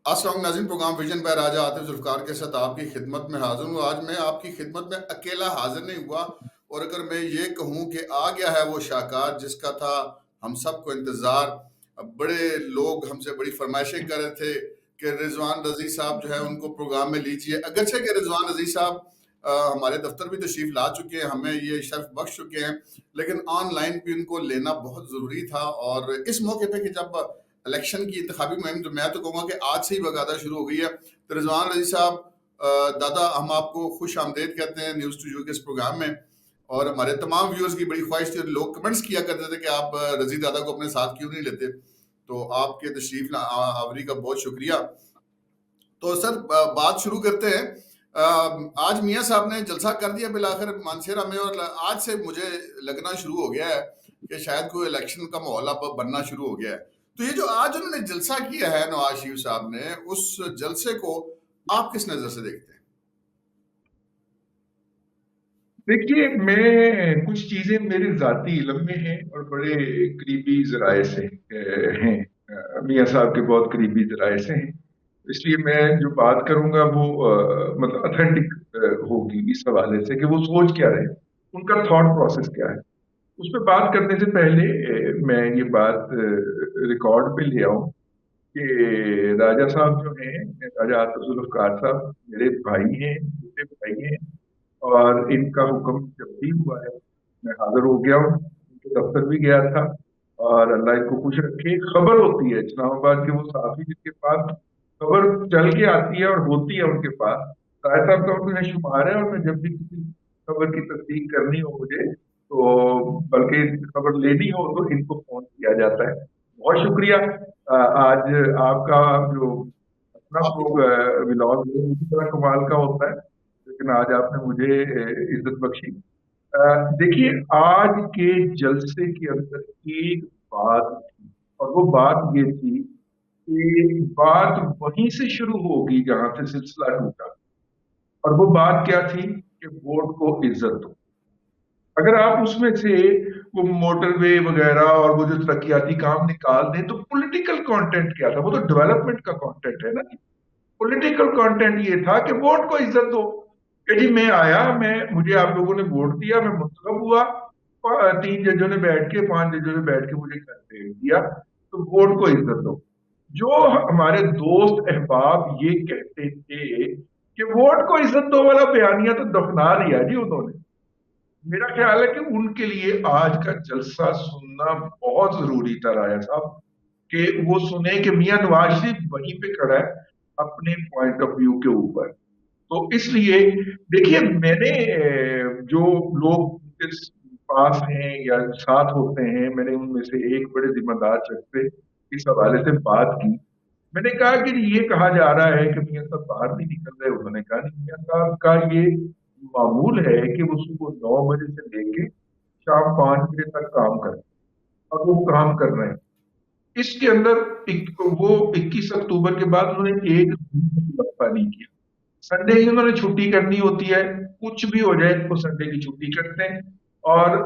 अस्सलाम नाज़रीन, programme vision bye राजा आतिफ जुल्फ़िकार के साथ आपकी खिदमत में हाज़िर हूँ। आज मैं आपकी खिदमत में अकेला हाज़िर नहीं हुआ, और अगर मैं ये कहूँ कि आ गया है वो शाहकार जिसका था हम सबको इंतज़ार। बड़े लोग हमसे बड़ी फ़रमाइशें कर रहे थे कि रिज़वान रज़ी साहब जो है उनको प्रोग्राम में लीजिए। अगरचे कि रिज़वान रज़ी साहब हमारे दफ्तर भी तशरीफ़ ला चुके हैं, हमें ये शर्फ़ बख्श चुके हैं, लेकिन ऑनलाइन भी उनको लेना बहुत ज़रूरी था। और इस मौके पे कि जब इलेक्शन की इंतखाबी मुहिम, तो मैं तो कहूँगा कि आज से ही बाकायदा शुरू हो गई है। तो रिजवान रजी साहब, दादा, हम आपको खुश आमदेद कहते हैं न्यूज़ टू यू के इस प्रोग्राम में। और हमारे तमाम व्यूअर्स की बड़ी ख्वाहिश थी, और लोग कमेंट्स किया करते थे कि आप रजी दादा को अपने साथ क्यों नहीं लेते। तो आपके तशरीफ आवरी का बहुत शुक्रिया। तो सर, बात शुरू करते हैं। आज मियाँ साहब ने जलसा कर दिया बिलाखिर मानसेरा में, और आज से मुझे लगना शुरू हो गया है कि शायद कोई इलेक्शन का माहौल अब बनना शुरू हो गया है। तो ये जो आज उन्होंने जलसा किया है नवाज शरीफ साहब ने, उस जलसे को आप किस नजर से देखते हैं? देखिए, मैं कुछ चीजें मेरे जाती इल्म में हैं और बड़े करीबी जराए से हैं। मियाँ साहब के बहुत करीबी जराए से हैं। इसलिए मैं जो बात करूंगा वो मतलब ऑथेंटिक होगी इस हवाले से कि वो सोच क्या रहे, उनका थॉट प्रोसेस क्या है। उस पर बात करने से पहले मैं ये बात रिकॉर्ड पे ले आऊं कि राजा साहब जो हैं, राजा आतिफ जुल्फकार साहब मेरे भाई हैं, छोटे भाई हैं। और इनका हुक्म जब भी हुआ है मैं हाजिर हो गया हूँ, उनके दफ्तर भी गया था। और अल्लाह इनको खुश रखे। खबर होती है इस्लामाबाद के वो साथी जिनके पास खबर चल के आती है और होती है उनके पास, राय साहब का उनमें शुमार है। और मैं जब भी किसी खबर की तस्दीक करनी हो मुझे, तो बल्कि खबर लेनी हो, तो इनको फोन किया जाता है। बहुत शुक्रिया। आज आपका जो अपना आप व्लॉग है उसी तरह कमाल का होता है, लेकिन आज आपने मुझे इज्जत बख्शी। देखिए, आज के जलसे के अंदर एक बात थी, और वो बात ये थी कि बात वहीं से शुरू होगी जहां से सिलसिला टूटा। और वो बात क्या थी कि वोट को इज्जत दो। अगर आप उसमें से वो मोटरवे वगैरह और वो जो तरक्याती काम निकाल दें, तो पॉलिटिकल कंटेंट क्या था? वो तो डेवलपमेंट का कंटेंट है ना। पॉलिटिकल कंटेंट ये था कि वोट को इज्जत दो। कि जी मैं आया, मैं मुझे आप लोगों ने वोट दिया, मैं मुंतखब हुआ, और 3 जजों ने बैठ के, 5 जजों ने बैठ के मुझे घर भेज दिया, तो वोट को इज्जत दो। जो हमारे दोस्त अहबाब ये कहते थे कि वोट को इज्जत दो वाला बयानिया तो दफना दिया जी उन्होंने। मेरा ख्याल है कि उनके लिए आज का जलसा सुनना बहुत जरूरी था राय साहब, कि वो सुने कि मियां नवाज शरीफ वहीं पे खड़ा है अपने पॉइंट ऑफ व्यू के ऊपर। तो इसलिए देखिए, मैंने जो लोग उनके पास हैं या साथ होते हैं, मैंने उनमें से एक बड़े जिम्मेदार शख्स से इस हवाले से बात की। मैंने कहा कि ये कहा जा रहा है कि मियां साहब बाहर नहीं निकल रहे। उन्होंने कहा नहीं, मियां साहब का ये मामूल है कि वो सुबह 9 बजे से लेके शाम 5 बजे तक काम करें, और वो काम कर रहे हैं। इसके अंदर वो 21 अक्टूबर के बाद उन्होंने एक दिन भी वक्फा नहीं किया। संडे की उन्होंने छुट्टी करनी होती है, कुछ भी हो जाए वो संडे की छुट्टी करते हैं। और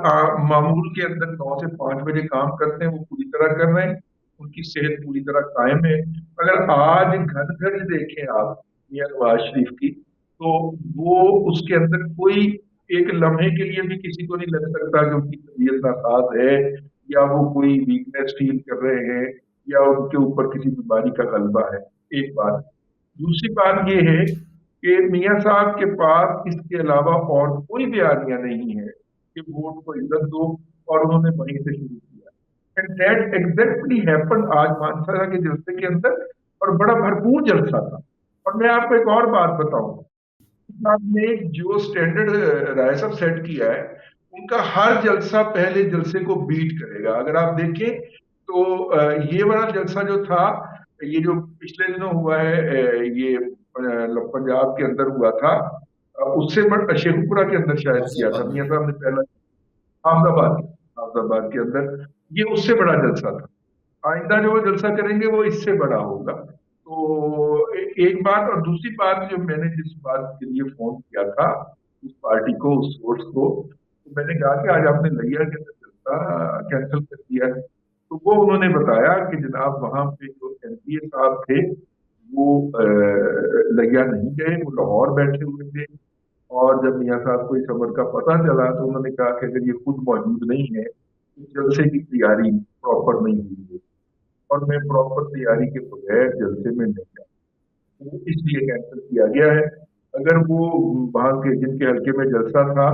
मामूल के अंदर 9 से 5 बजे काम करते हैं, वो पूरी तरह कर रहे हैं। उनकी सेहत पूरी तरह कायम है। अगर आज घर घर देखें आप मियां नवाज शरीफ की, तो वो उसके अंदर कोई एक लम्हे के लिए भी किसी को नहीं लग सकता कि उनकी तबीयत नासाज है, या वो कोई वीकनेस फील कर रहे हैं, या उनके ऊपर किसी बीमारी का गलबा है। एक बात। दूसरी बात ये है कि मियां साहब के पास इसके अलावा और कोई बयानिया नहीं है कि वोट को इज्जत दो, और उन्होंने वहीं से शुरू किया। एंड दैट एग्जैक्टली हैपन आज मानसरा के जलसे के अंदर, और बड़ा भरपूर जलसा था। और मैं आपको एक और बात बताऊं, आपने जो स्टैंडर्ड राय साहब सेट किया है, उनका हर जलसा पहले जलसे को बीट करेगा। अगर आप देखें तो ये वाला जलसा जो था, ये जो पिछले दिनों हुआ है, ये पंजाब के अंदर हुआ था, उससे बड़ा शेखुपुरा के अंदर शायद किया था फैसलाबाद में। मियां साहब ने पहला। अहमदाबाद, अहमदाबाद के अंदर ये उससे बड़ा जलसा था। आइंदा जो वो जलसा करेंगे वो इससे बड़ा होगा। तो एक बात। और दूसरी बात, जो मैंने जिस बात के लिए फोन किया था उस पार्टी को, उस सोर्स को, तो मैंने कहा कि आज आपने लिया के अंदर जलसा कैंसिल कर दिया है। तो वो उन्होंने बताया कि जनाब वहां पे जो एमपीए साहब थे, वो लिया नहीं गए, वो लाहौर बैठे हुए थे। और जब मियाँ साहब को इस खबर का पता चला तो उन्होंने कहा कि अगर ये खुद मौजूद नहीं है तो जलसे की तैयारी प्रॉपर नहीं हुई है, और मैं प्रॉपर तैयारी के बगैर जलसे में नहीं जा, वो इसलिए कैंसिल किया गया है। अगर वो वहां के जिनके हल्के में जलसा था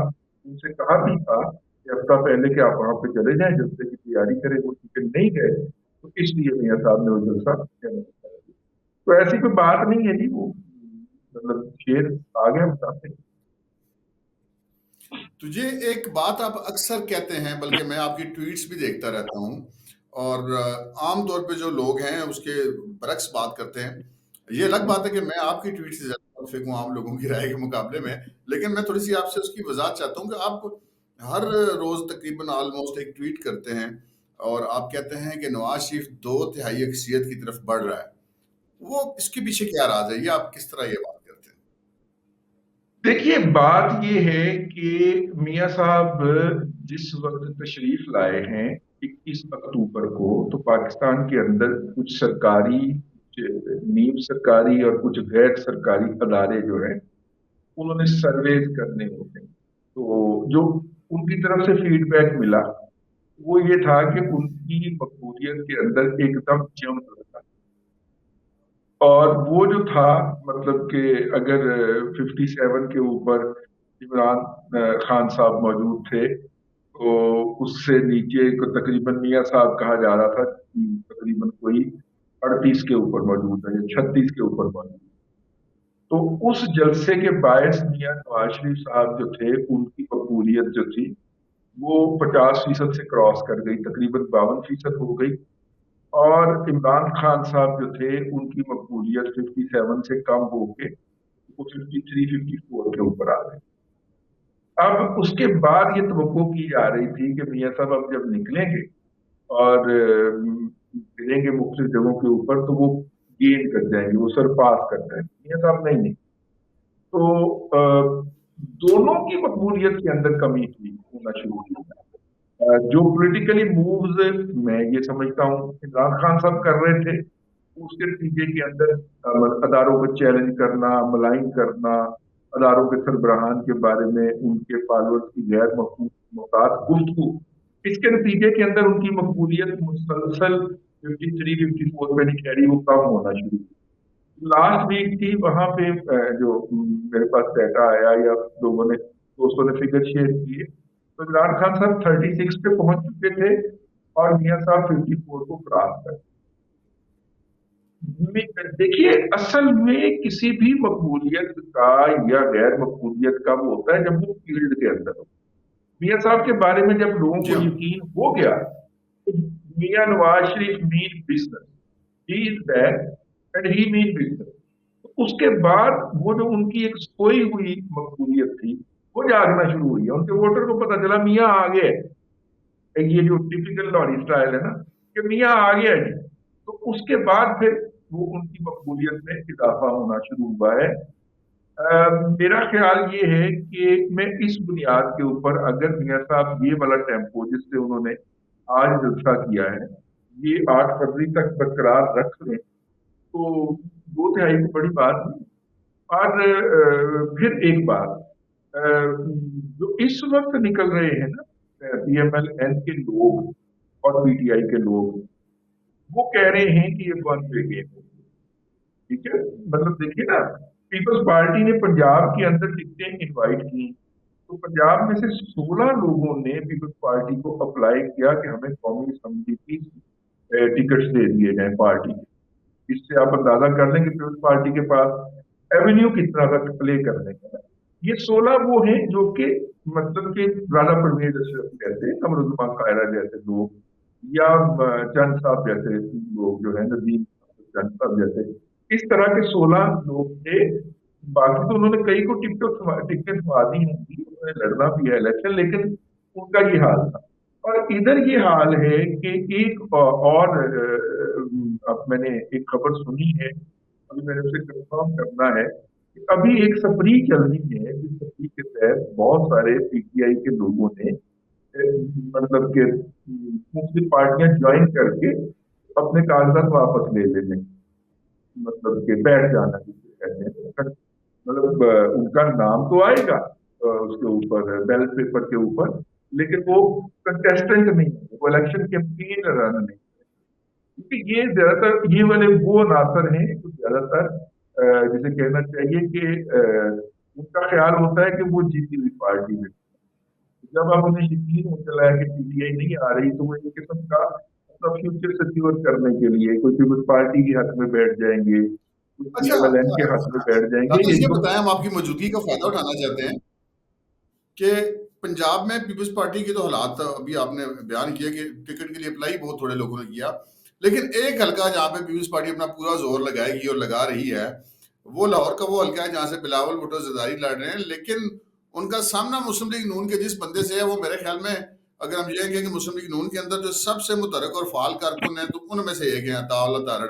उनसे कहा भी था कि हफ्ता पहले कि आप वहां पे चले जाएं, जलसे की तैयारी करें, वो टिकट नहीं गए, तो इसलिए मियाँ साहब ने वो जलसा कैंसिल कर दिया। तो ऐसी कोई बात नहीं है जी, वो मतलब शेर आ गया बताते। तुझे एक बात आप अक्सर कहते हैं, बल्कि मैं आपकी ट्वीट्स भी देखता रहता हूँ, और आम तौर पे जो लोग हैं उसके बरक्स बात करते हैं। ये अलग बात है कि मैं आपकी ट्वीट से ज़्यादा मुतफिक हूँ आम लोगों की राय के मुकाबले में, लेकिन मैं थोड़ी सी आपसे उसकी वजाहत चाहता हूँ कि आप हर रोज़ तकरीबन ऑलमोस्ट एक ट्वीट करते हैं और आप कहते हैं कि नवाज शरीफ 2/3 अक्सियत की तरफ बढ़ रहा है। वो इसके पीछे क्या राज है? ये आप किस तरह ये बात करते हैं? देखिए, बात ये है कि मियाँ साहब जिस वक्त तशरीफ लाए हैं 21 अक्टूबर को, तो पाकिस्तान के अंदर कुछ सरकारी, कुछ नीम सरकारी और कुछ गैर सरकारी अदारे जो हैं उन्होंने सर्वेज करने होते हैं। तो जो उनकी तरफ से फीडबैक मिला वो ये था कि उनकी मकबूलियत के अंदर एकदम जंप लगा, और वो जो था मतलब कि अगर 57 के ऊपर इमरान खान साहब मौजूद थे, तो उससे नीचे को तकरीबन मियाँ साहब कहा जा रहा था कि तकरीबन कोई 38 के ऊपर मौजूद है या 36 के ऊपर मौजूद है। तो उस जलसे के बायस मियाँ नवाज शरीफ साहब जो थे उनकी मकबूलियत जो थी वो 50% से क्रॉस कर गई, तकरीबन 52% हो गई। और इमरान खान साहब जो थे उनकी मकबूलियत 57 से कम होके वो 53-54 के ऊपर आ गई। अब उसके बाद ये तवक्को की जा रही थी कि मियाँ साहब अब जब निकलेंगे और गिरेंगे मुख्तलिफ जगहों के ऊपर तो वो गेन कर जाएंगे, वो सरपास कर जाएंगे। मियाँ साहब नहीं। तो दोनों की मकबूलियत के अंदर कमी थी होना शुरू हुई। जो पॉलिटिकली मूव्स मैं ये समझता हूँ इमरान खान साहब कर रहे थे, उसके नतीजे के अंदर अदारों को चैलेंज करना, मलाइन करना, अदारों के सरबराहान के बारे में उनके फॉलोअर्स की गैर मुताद गुफ्तगू, इसके नतीजे के अंदर उनकी मकबूलियत मुसलसल 53-54 पे नहीं ठहरी, वो कम होना शुरू हुई। लास्ट वीक थी वहां पे जो मेरे पास डाटा आया या लोगों ने दोस्तों ने फिगर शेयर किए, तो इमरान खान साहब 36 पे पहुंच चुके थे और मियाँ साहब 54 को क्रॉस कर। देखिए, असल में किसी भी मकबूलियत का या गैर मकबूलियत का वो होता है जब वो फील्ड के अंदर हो। मियाँ साहब के बारे में जब लोगों जी को हाँ। यकीन हो गया तो मियाँ Nawaz Sharif mean business, he is back and he mean business. उसके बाद वो जो उनकी एक सोई हुई मकबूलियत थी वो जागना शुरू हुई है। उनके वोटर को पता चला मियाँ आ गए। एक ये जो टिपिकल लॉरी स्टाइल है ना कि मियाँ आ गया जी, तो उसके बाद फिर वो उनकी मकबूलियत में इजाफा होना शुरू हुआ है। मेरा ख्याल ये है कि मैं इस बुनियाद के ऊपर अगर मियाँ साहब ये वाला टेम्पो जिससे उन्होंने आज जलसा किया है ये 8 फरवरी तक बरकरार रख लें तो 2/3 तो बड़ी बात नहीं। और फिर एक बात, अ, जो इस वक्त निकल रहे हैं ना पीएमएल-एन के लोग और पीटीआई के लोग, वो कह रहे हैं कि ये वन वे गेम है। ठीक है, मतलब देखिए ना, पीपल्स पार्टी ने पंजाब के अंदर टिकटें इनवाइट की, तो पंजाब में से 16 लोगों ने पीपल्स पार्टी को अप्लाई किया कि हमें कौमी असम्बली की टिकट्स दे दिए जाए पार्टी के। इससे आप अंदाजा कर लें कि पीपल्स पार्टी के पास एवेन्यू कितना तक प्ले करने का है। ये 16 वो हैं जो कि मतलब कि राजा परवेज अशरफ जैसे, कमरुज्जमान कायरा जैसे लोग, या चंद साहब जैसे लोग जो है, नदीम चंद साहब जैसे, इस तरह के 16 लोग थे। बाकी तो उन्होंने कई को टिकटें थमा दी होंगी, उन्होंने लड़ना भी है इलेक्शन, लेकिन उनका ये हाल था। और इधर ये हाल है कि एक और अब मैंने एक खबर सुनी है, अभी मैंने उसे कंफर्म करना है कि अभी एक सफरी चल रही है जिस सफरी के तहत बहुत सारे पीटीआई के लोगों ने मतलब कि मुख्तलिफ पार्टियां ज्वाइन करके अपने कागजात वापस ले लेने। मतलब कि बैठ जाना जिसे कहते हैं, मतलब उनका नाम तो आएगा उसके ऊपर बैलेट पेपर के ऊपर, लेकिन वो कंटेस्टेंट नहीं है, वो इलेक्शन कैंपेन रन नहीं, क्योंकि ये ज्यादातर ये वाले वो अनासर हैं जो ज्यादातर जिसे कहना चाहिए कि उनका ख्याल होता है कि वो जीती हुई पार्टी में, जब आप उन्हें यकीन हो चला है कि पीटीआई नहीं आ रही, तो वो एक किस्म का अपना फ्यूचर सिक्योर करने के लिए कोई पीपल्स पार्टी के हक में बैठ जाएंगे, कुछ अच्छा, पीएमएलएन के हक में बैठ जाएंगे, दानिश एक ये दो। बताएं, हम आपकी मौजूदगी का फायदा उठाना चाहते हैं कि पंजाब में पीपल्स पार्टी के तो हालात अभी आपने बयान किया कि टिकट के लिए अप्लाई बहुत थोड़े लोगों ने किया, लेकिन एक हल्का जहाँ पे पीपल्स पार्टी अपना पूरा जोर लगाएगी और लगा रही है, वो लाहौर का वो हल्का है जहाँ से बिलावल भुट्टो जरदारी लड़ रहे हैं, लेकिन उनका सामना मुस्लिम लीग नून के जिस बंदे से है, वो मेरे ख्याल में अगर हम ये कहें कि मुस्लिम लीग नून के अंदर जो सबसे मुतरक और फाल कारकुन है, तो उनमें से एक है अताउल्ला तारड़।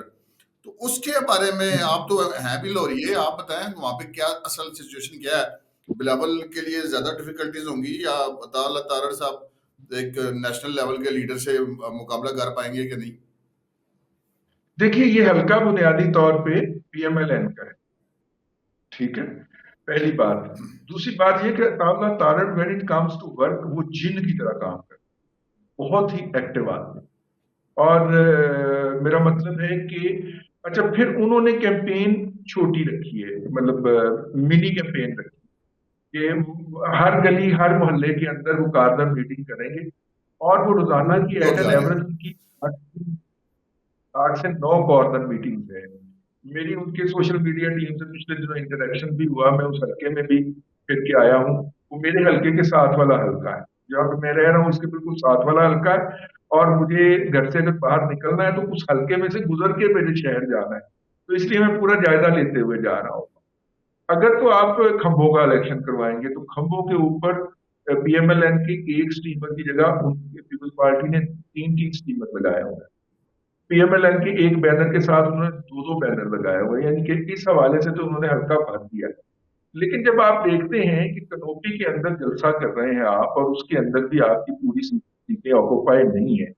तो उसके बारे में आप तो हैं भी लोरिए, आप बताएं वहाँ पे क्या असल सिचुएशन क्या है, बिलावल के लिए ज्यादा डिफिकल्टीज होंगी या अताउल्ला तारड़ साहब एक नेशनल लेवल के लीडर से मुकाबला कर पाएंगे कि नहीं? देखिए, ये हल्का बुनियादी तौर पे पीएमएलएन का है, ठीक है, पहली बात। दूसरी बात ये कि Ataullah Tarar when it comes to work वो जिन की तरह काम करते हैं, बहुत ही एक्टिव आदमी। और मेरा मतलब है कि अच्छा, फिर उन्होंने कैंपेन छोटी रखी है, मतलब मिनी कैंपेन रखी कि हर गली हर मोहल्ले के अंदर वो कारगर मीटिंग करेंगे, और वो रोजाना की लोग एट एन जा रहे एवरेज हैं। उनकी 8 से 9 कॉर्नर मीटिंग्स है। मेरी उनके सोशल मीडिया टीम से पिछले दिनों इंटरेक्शन भी हुआ, मैं उस हल्के में भी फिर के आया हूँ। वो मेरे हल्के के साथ वाला हल्का है, जहाँ पे मैं रह रहा हूँ उसके बिल्कुल साथ वाला हल्का है, और मुझे घर से अगर बाहर निकलना है तो उस हल्के में से गुजर के मेरे शहर जाना है, तो इसलिए मैं पूरा जायजा लेते हुए जा रहा हूँ। अगर तो आप खंभों का इलेक्शन करवाएंगे तो खंभों के ऊपर पीएमएलएन की एक स्टीमर की जगह उनकी पीपल्स पार्टी ने तीन तीन स्टीमर लगाए हुए हैं। पीएमएलएन के एक बैनर के साथ उन्होंने दो दो बैनर लगाए हुए हैं, यानी कि इस हवाले से तो उन्होंने हल्का भर दिया। लेकिन जब आप देखते हैं कि कनोपी के अंदर जलसा कर रहे हैं आप, और उसके अंदर भी आपकी पूरी सीटें ऑक्यूपाइड नहीं है,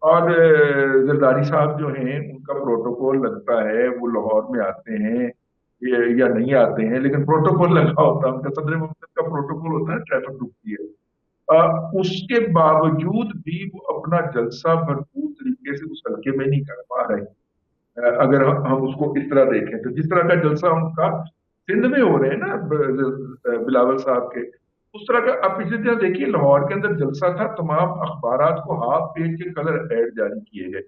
और जरदारी साहब जो हैं उनका प्रोटोकॉल लगता है, वो लाहौर में आते हैं या नहीं आते हैं, लेकिन प्रोटोकॉल लगा होता है उनका, सदर मुमताज का प्रोटोकॉल होता है, ट्रैफिक रुकती है। उसके बावजूद भी वो अपना जलसा भरपूर तरीके से उस हल्के में नहीं कर पा रहे। अगर हम उसको इस तरह देखें तो जिस तरह का जलसा उनका सिंध में हो रहे हैं ना, बिलावल साहब के, उस तरह का आप पिछले दिन देखिए लाहौर के अंदर जलसा था, तमाम अखबारात को हाफ पेज के कलर एड जारी किए गए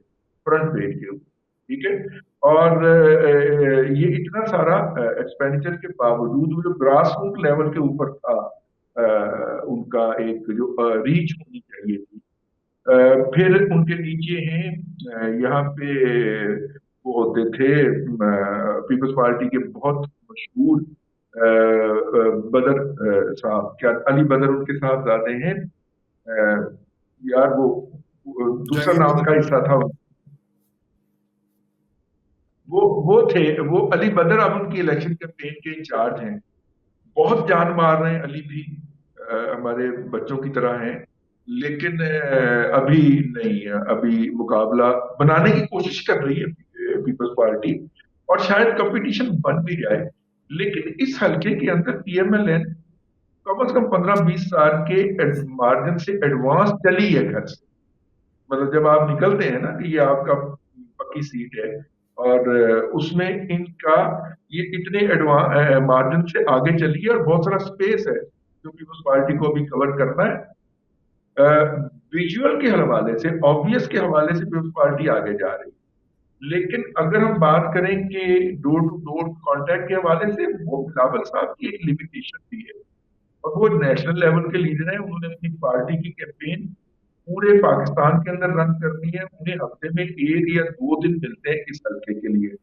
फ्रंट पेज के ऊपर, ठीक है। और ये इतना सारा एक्सपेंडिचर के बावजूद वो जो ग्रास रूट लेवल के ऊपर था, उनका एक जो रीच होनी चाहिए थी, फिर उनके नीचे हैं यहाँ पे वो होते थे पीपल्स पार्टी के बहुत मशहूर बदर साहब, क्या अली बदर उनके साथ जाते हैं, यार वो दूसरा जहांगीर नाम बदर। का हिस्सा था, वो थे, वो अली बदर अब उनकी इलेक्शन कैंपेन के इंचार्ज हैं। बहुत जान मार रहे हैं अली भी, हमारे बच्चों की तरह हैं, लेकिन अभी नहीं है, अभी मुकाबला बनाने की कोशिश कर रही है पीपल्स पार्टी, और शायद कंपटीशन बन भी जाए। लेकिन इस हल्के के अंदर पीएमएलएन कम से कम 15-20 साल के मार्जिन से एडवांस चली है घर से। मतलब जब आप निकलते हैं ना कि ये आपका पक्की सीट है, और उसमें इनका ये इतने एडवांस मार्जिन से आगे चली है, और बहुत सारा स्पेस है जो पीपल्स पार्टी को अभी कवर करना है। विजुअल के हवाले से, ऑब्वियस के हवाले से पीपल्स पार्टी आगे जा रही है, लेकिन अगर हम बात करें कि डोर टू डोर कांटेक्ट के हवाले से, वो बिलावल साहब की एक लिमिटेशन भी है, और वो नेशनल लेवल के लीडर हैं, उन्होंने अपनी पार्टी की कैंपेन पूरे पाकिस्तान के अंदर रन करनी है, उन्हें हफ्ते में 1 या 2 दिन मिलते हैं इस हल्के के लिए,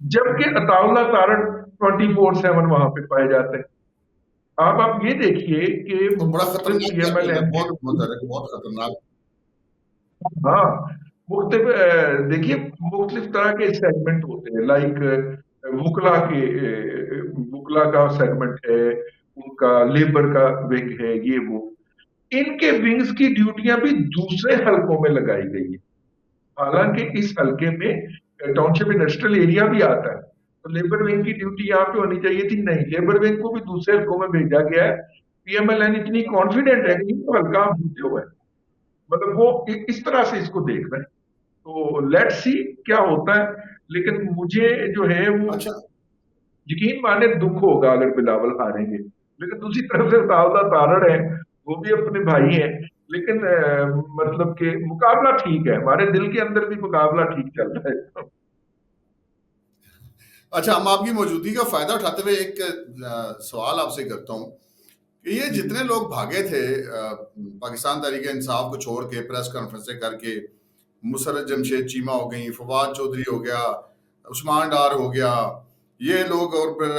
जबकि अताउल्ला तारड़ 24/7 वहां पे पाए जाते हैं। आप ये देखिए कि तो बड़ा मुख्तलिफ खतरनाक कारकुन है, पीएमएलएन के बहुत जो, मुतरक, बहुत खतरनाक। हाँ, मुख्तलिफ देखिए मुख्तलिफ तरह के सेगमेंट होते हैं, लाइक वुकला के वुकला का सेगमेंट है, उनका लेबर का विंग है, ये वो इनके विंग्स की ड्यूटियां भी दूसरे हलकों में लगाई गई है। हालांकि इस हल्के में टाउनशिप इंडस्ट्रियल एरिया भी आता है। तो लेबर विंग की ड्यूटी यहाँ पे होनी चाहिए थी, नहीं, लेबर विंग को भी दूसरे हल्कों में भेजा गया है। पीएमएलएन इतनी कॉन्फिडेंट है कि तो हल्का हम जीते हुए हैं। मतलब वो इस तरह से इसको देख रहे हैं। तो लेट्स सी क्या होता है। लेकिन मुझे जो है वो अच्छा। यकीन माने दुख होगा अगर बिलावल हारेंगे। लेकिन दूसरी तरफ से सावधा तारड़ है, वो भी अपने भाई हैं। लेकिन मतलब कि मुकाबला ठीक है, हमारे दिल के अंदर भी मुकाबला ठीक चल रहा है। अच्छा, हम आपकी मौजूदगी का फायदा उठाते हुए एक सवाल आपसे करता हूँ कि ये जी जितने लोग भागे थे पाकिस्तान तहरीक इंसाफ को छोड़ के प्रेस कॉन्फ्रेंसें करके, मुसर्रत जमशेद चीमा हो गई, फवाद चौधरी हो गया, उस्मान डार हो गया, ये लोग, और फिर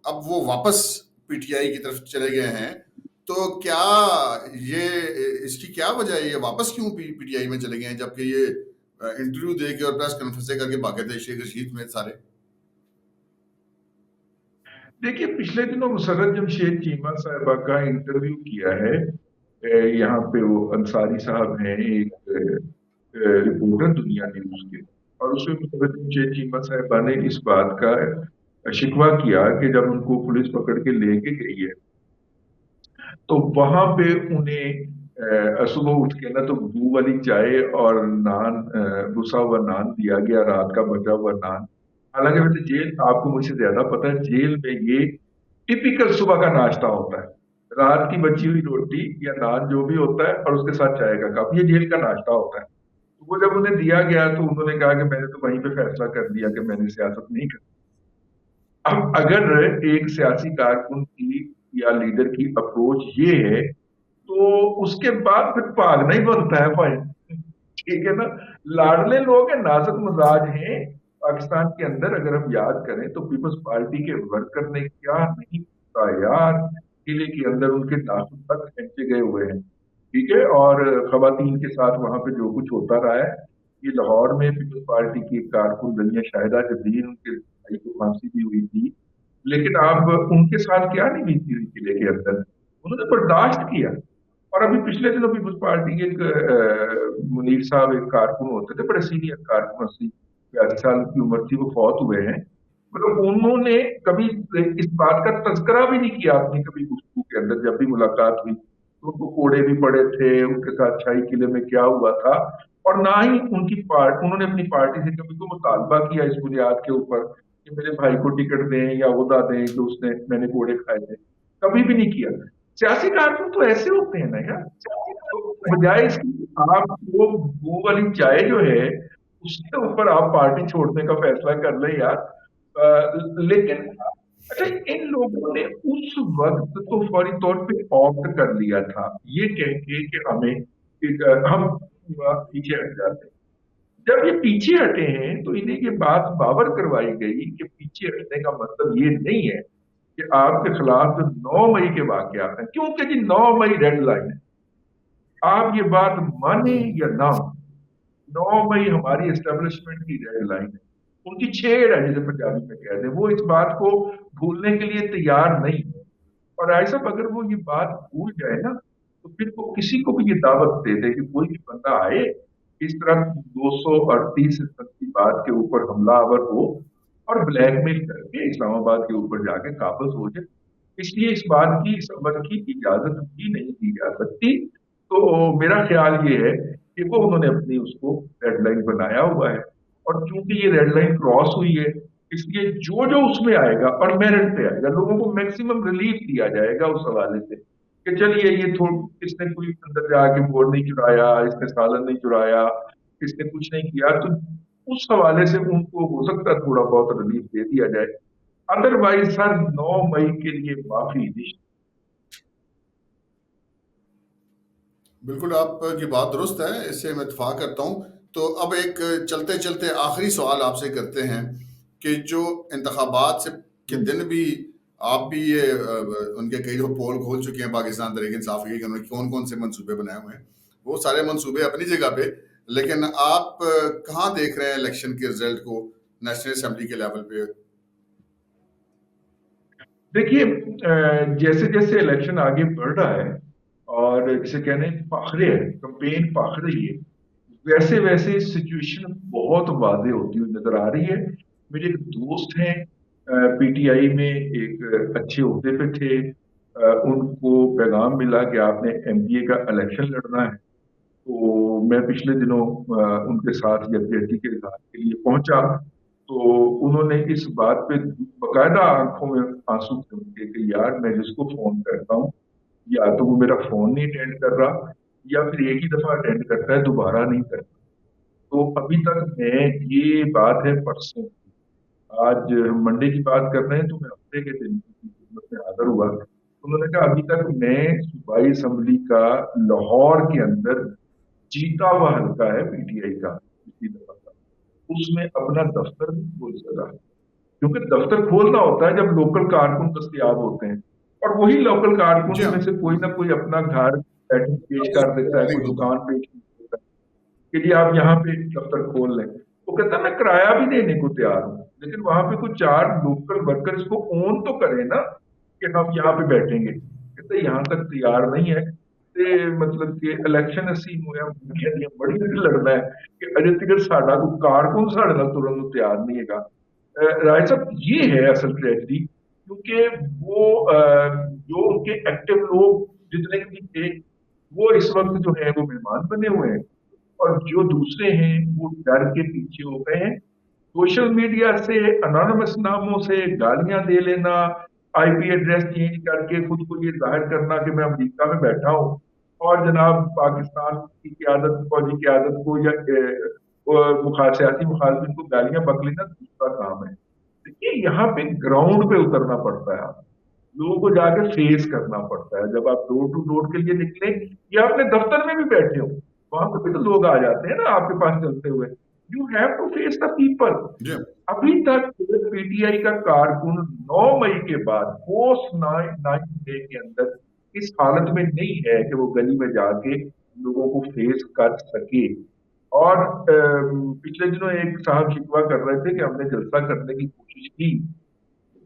अब वो वापस पीटीआई की तरफ चले गए हैं, तो क्या ये इसकी क्या वजह है? ये वापस क्यों पीटीआई में चले गए हैं, जबकि ये इंटरव्यू दे के और प्रेस कॉन्फ्रेंसें करके भागे थे, शेख रशीद में सारे? देखिए, पिछले दिनों मुसर्रत जमशेद चीमा साहिबा का इंटरव्यू किया है। यहाँ पे वो अंसारी साहब हैं, एक रिपोर्टर दुनिया न्यूज के। और उसमें मुसर्रत जमशेद चीमा साहिबा ने इस बात का शिकवा किया कि जब उनको पुलिस पकड़ के लेके गई है तो वहां पे उन्हें सुबह उठ के ना तो बू वाली चाय और नान, बुसा हुआ नान दिया गया, रात का बचा हुआ नान। हालांकि वैसे जेल, आपको मुझसे ज्यादा पता है, जेल में ये टिपिकल सुबह का नाश्ता होता है। रात की बची हुई रोटी या नान जो भी होता है और उसके साथ चाय का कप, ये जेल का नाश्ता होता है। तो वो जब उन्हें दिया गया तो उन्होंने कहा कि मैंने तो वहीं पे फैसला कर लिया कि मैंने सियासत नहीं करनी। अब अगर एक सियासी कारकुन की या लीडर की अप्रोच ये है तो उसके बाद फिर भागना ही बनता है भाई। ठीक है ना। लाडले लोग हैं, नाजुक मिजाज हैं। पाकिस्तान के अंदर अगर हम याद करें तो पीपल्स पार्टी के वर्कर ने क्या नहीं किया यार। किले के अंदर उनके नाखून तक खींचे गए हुए हैं। ठीक है। और खवातीन के साथ वहां पे जो कुछ होता रहा है, ये लाहौर में पीपल्स पार्टी की एक कारकुन रलिया शाहिदा जदीन, उनके भाई को फांसी भी हुई थी। लेकिन आप उनके साथ क्या नहीं बीती हुई किले के अंदर, उन्होंने बर्दाश्त किया। और अभी पिछले दिनों पीपल्स पार्टी के एक मुनीर साहब, एक कारकुन होते थे, बड़े सीनियर कारकुन, 80 82 साल की उम्र थी, वो फौत हुए हैं। मतलब उन्होंने कभी इस बात का तस्करा भी नहीं किया अपनी कभी गुफ्तगू के अंदर। जब भी मुलाकात हुई तो उनको कोड़े भी पड़े थे, उनके साथ शाही किले में क्या हुआ था। और ना ही उन्होंने अपनी पार्टी से कभी तो मुतालबा किया इस बुनियाद के ऊपर कि मेरे भाई को टिकट दें या ओहदा दें कि उसने मैंने कोड़े खाए थे। कभी भी नहीं किया। सियासी कारकुन तो ऐसे होते हैं ना यार। तो बजाय इसके कि आप वो वाली चाय जो है उसके ऊपर आप पार्टी छोड़ने का फैसला कर लें यार। लेकिन अच्छा, इन लोगों ने उस वक्त तो फौरी तौर पे ऑप्ट कर लिया था ये कह के कि हम पीछे हट जाते हैं। जब ये पीछे हटे हैं तो इन्हें ये बात बावर करवाई गई कि पीछे हटने का मतलब ये नहीं है कि आपके खिलाफ जो 9 मई के वाकयात हैं, क्योंकि जी 9 मई डेड लाइन है। आप ये बात माने या ना, 9 मई हमारी एस्टेब्लिशमेंट की डेड लाइन है। उनकी छेड़ है जिसे पंजाबी में कहते हैं। वो इस बात को भूलने के लिए तैयार नहीं है। और ऐसा अगर वो ये बात भूल जाए ना तो फिर वो किसी को भी ये दावत दे दे कि कोई भी बंदा आए इस तरह 238 की बात के ऊपर हमलावर हो और ब्लैकमेल करके इस्लामाबाद के ऊपर जाके काबज हो जाए। इसलिए इस बात की, इस अमल की इजाजत भी नहीं दी जा सकती। तो मेरा ख्याल ये है कि वो उन्होंने अपनी उसको रेड लाइन बनाया हुआ है। और चूंकि ये रेड लाइन क्रॉस हुई है इसलिए जो जो उसमें आएगा और मेरिट पे आएगा, लोगों को मैक्सिमम रिलीफ दिया जाएगा उस हवाले से कि चलिए ये इसने कोई अंदर जाके वोट नहीं चुराया, इसने सालन नहीं चुराया, इसने कुछ नहीं किया, तो उस हवाले से उनको हो सकता है थोड़ा बहुत रिलीफ दे दिया जाए। अदरवाइज सर 9 मई के लिए माफी नहीं। बिल्कुल, आपकी बात दुरुस्त है, इससे मैं इत्तेफाक करता हूँ। तो अब एक चलते चलते आखिरी सवाल आपसे करते हैं कि जो इंतखाबात से के दिन भी आप भी ये उनके कई जो पोल खोल चुके हैं पाकिस्तान तहरीक इंसाफ के, कि उन्होंने कौन कौन से मंसूबे बनाए हुए हैं, वो सारे मंसूबे अपनी जगह पे, लेकिन आप कहाँ देख रहे हैं इलेक्शन के रिजल्ट को नेशनल असेंबली के लेवल पे? देखिए, जैसे जैसे इलेक्शन आगे बढ़ रहा है और जिसे कहने फाखरे है, कंपेन फाख रही है, वैसे वैसे सिचुएशन बहुत वाज़ेह होती हुई नज़र आ रही है। मेरे एक दोस्त हैं पीटीआई में एक अच्छे ओहदे पे थे। उनको पैगाम मिला कि आपने एमपीए का इलेक्शन लड़ना है। तो मैं पिछले दिनों उनके साथ यकजहती के इज़हार के लिए पहुँचा, तो उन्होंने इस बात पे बाकायदा आँखों में आँसू थे उनके कि यार मैं जिसको फ़ोन करता हूँ, या तो वो मेरा फ़ोन नहीं अटेंड कर रहा या फिर एक ही दफ़ा अटेंड करता है, दोबारा नहीं करता। तो अभी तक मैं ये बात है परसों की, आज हम मंडे की बात कर रहे हैं तो मैं हफ्ते के दिन की खिदमत में हाज़िर हुआ। उन्होंने कहा अभी तक मैं सूबाई असेंबली का लाहौर के अंदर जीता हुआ हल्का है पीटीआई का पिछली दफा का, उसमें अपना दफ्तर नहीं खोल सका, क्योंकि दफ्तर खोलना होता है जब लोकल कारकुन दस्तयाब होते हैं, और वही लोकल जी कारकुन हाँ, में से कोई ना कोई अपना घर पेश कर देता है, नहीं कोई होता। दुकान पेश कर देता है कि जी आप यहाँ पे दफ्तर खोल लें। वो कहता है मैं किराया भी देने को तैयार हूँ, लेकिन वहां पे कुछ चार लोकल वर्कर्स को ओन तो करें ना कि हम यहाँ पे बैठेंगे। कहते यहाँ तक तैयार नहीं है ते मतलब कि इलेक्शन ਅਸੀਂ ਹੋਇਆ ਮੁੰਡਿਆਂ ਦੀਆਂ ਬੜੀਆਂ ਤੇ ਲੜਨਾ ਹੈ कि अजे तक साडा कोई कारकुन साडे नाल तुरन ਨੂੰ तैयार नहीं हैगा। राय साहब ये है असल ट्रेजेडी, क्योंकि वो जो उनके एक्टिव लोग जितने भी थे वो इस वक्त जो है वो मेहमान बने हुए हैं, और जो दूसरे हैं वो डर के पीछे हो गए हैं। सोशल मीडिया से अनोनिमस नामों से गालियां दे लेना, आईपी एड्रेस चेंज करके खुद को ये जाहिर करना कि मैं अमेरिका में बैठा हूँ, और जनाब पाकिस्तान की क्यादत, फौजी क्यादत को या सियासी मुखालफिन को गालियां बक लेना दूसरा काम है। देखिए यहाँ पे ग्राउंड पे उतरना पड़ता है, आप लोगों को जाके फेस करना पड़ता है। जब आप डोर टू डोर के लिए निकले या अपने दफ्तर में भी बैठे हो, वहां पे भी तो लोग आ जाते हैं ना आपके पास चलते हुए। You have to face the people. जी हाँ, अभी तक पीटीआई का कारकुन 9 मई के बाद पोस्ट 9 डे के अंदर इस हालत में नहीं है कि वो गली में जाके लोगों को फेस कर सके। और पिछले दिनों एक साहब शिकवा कर रहे थे कि हमने जलसा करने की कोशिश की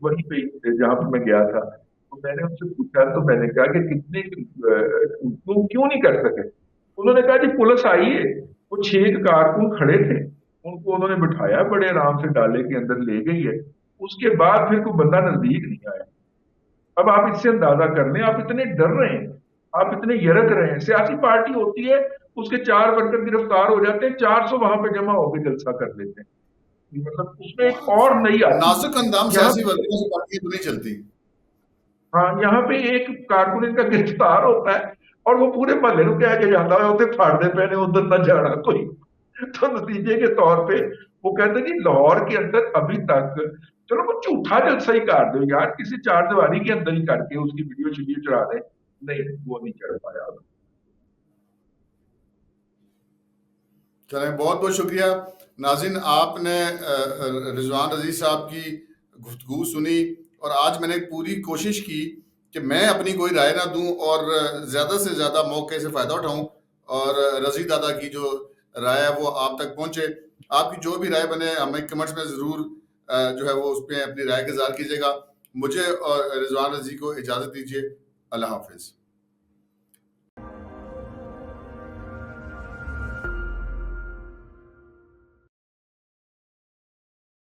वहीं पे जहां पर मैं गया था, तो मैंने उनसे पूछा, तो मैंने कहा कि कितने क्यों क्यों नहीं कर सके। उन्होंने कहा जी पुलिस आई है, वो 6 कारकुन खड़े थे, उनको उन्होंने बिठाया, बड़े आराम से डाले के अंदर ले गई है, उसके बाद फिर कोई बंदा नजदीक नहीं आया। अब आप इससे अंदाजा कर लें, आप इतने डर रहे हैं, आप इतने यरक रहे हैं। सियासी पार्टी होती है, उसके 4 वर्कर गिरफ्तार हो जाते हैं, 400 वहां पे जमा होकर जलसा कर लेते हैं। मतलब उसमें एक और नई आती है नाजुक अंदाम यहाँ। सियासी वर्गों से पार्टी तो नहीं चलती। हाँ, यहाँ पे एक कारकुन इनका गिरफ्तार होता है और वो पूरे महल्ले को कह के जाता है उसे फाड़ने पैने उधर ना जाना कोई। तो नतीजे के तौर पे वो कहते हैं कि लाहौर के अंदर अभी तक, चलो वो झूठा जलसा ही कर दो यार, किसी चार दीवारी के अंदर ही करके उसकी वीडियो शीडियो चढ़ा दे, नहीं वो नहीं चढ़ पाया। चलें, बहुत बहुत शुक्रिया नाज़रीन, आपने रिजवान रज़ी साहब की गुफ्तगू सुनी, और आज मैंने पूरी कोशिश की कि मैं अपनी कोई राय ना दूं और ज़्यादा से ज़्यादा मौके से फ़ायदा उठाऊं, और रज़ी दादा की जो राय है वो आप तक पहुंचे। आपकी जो भी राय बने हमें कमेंट्स में ज़रूर जो है वो उस पर अपनी राय का इज़हार कीजिएगा। मुझे और रिजवान रज़ी को इजाज़त दीजिए। अल्लाह हाफिज़।